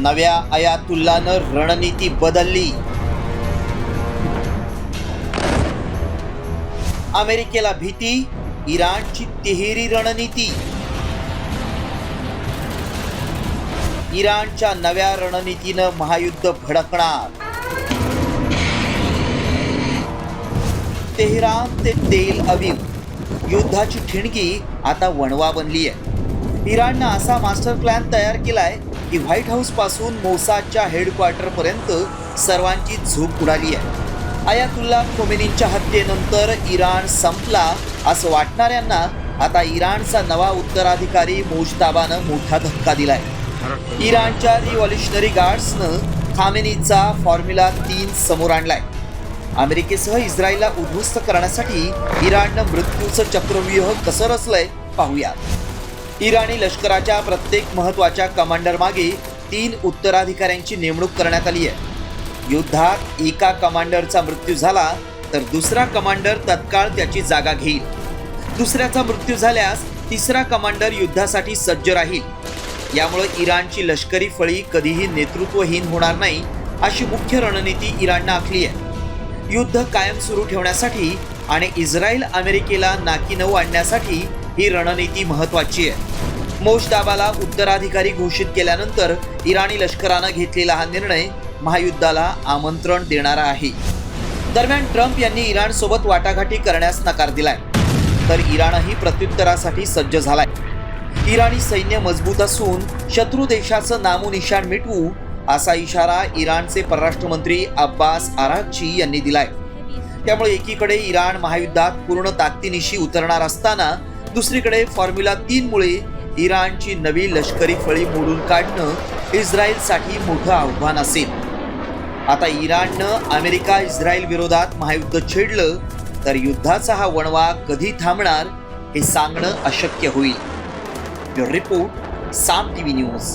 नव्या आयातुल्लानं रणनीती बदलली. अमेरिकेला भीती, इराणची तिहेरी रणनीती. इराणच्या नव्या रणनीतीनं महायुद्ध भडकणार. तेहरान ते तेल अवीव युद्धाची ठिणगी आता वणवा बनली आहे. इराणनं असा मास्टर प्लॅन तयार केलाय की व्हाईट हाऊस पासून मोसादच्या हेडक्वार्टर पर्यंत सर्वांची झोप उडाली आहे. आयातुल्ला खोमेनींच्या हत्येनंतर इराण संपला असं वाटणाऱ्यांना आता इराणचा नवा उत्तराधिकारी मुज्तबानं मोठा धक्का दिलाय. इराणच्या रिव्हॉल्युशनरी गार्ड्सनं खामेनीचा फॉर्म्युला 3 समोर आणलाय. अमेरिकेसह इस्रायलला उद्ध्वस्त करण्यासाठी इराणनं मृत्यूचं चक्रव्यूह कसं रचलंय पाहूयात. इराणी लष्कराच्या प्रत्येक महत्त्वाच्या कमांडर मागे 3 उत्तराधिकाऱ्यांची नेमणूक करण्यात आली आहे. युद्धात एका कमांडरचा मृत्यू झाला तर दुसरा कमांडर तत्काळ त्याची जागा घेईल. दुसऱ्याचा मृत्यू झाल्यास तिसरा कमांडर युद्धासाठी सज्ज राहील. यामुळे इराणची लष्करी फळी कधीही नेतृत्वहीन होणार नाही अशी मुख्य रणनीती इराणनं आखली आहे. युद्ध कायम सुरू ठेवण्यासाठी आणि इस्रायल अमेरिकेला नाकीनऊ आणण्यासाठी ही रणनीती महत्त्वाची आहे. मुज्तबाला उत्तराधिकारी घोषित केल्यानंतर इराणी लष्करानं घेतलेला हा निर्णय महायुद्धाला आमंत्रण देणारा आहे. दरम्यान ट्रम्प यांनी इराणसोबत वाटाघाटी करण्यास नकार दिलाय, तर इराणही प्रत्युत्तरासाठी सज्ज झालाय. इराणी सैन्य मजबूत असून शत्रू देशाचं नामोनिशाण मिटवू असा इशारा इराणचे परराष्ट्र मंत्री अब्बास आराघची यांनी दिलाय. त्यामुळे एकीकडे इराण महायुद्धात पूर्ण ताकदीनिशी उतरणार असताना दुसरीकडे फॉर्म्युला 3 मुळे इराणची नवी लष्करी फळी मोडून काढणं इस्रायलसाठी मोठं आव्हान असेल. आता इराणनं अमेरिका इस्रायल विरोधात महायुद्ध छेडलं तर युद्धाचा हा वणवा कधी थांबणार हे सांगणं अशक्य होईल. ब्युरो रिपोर्ट, साम टीव्ही न्यूज.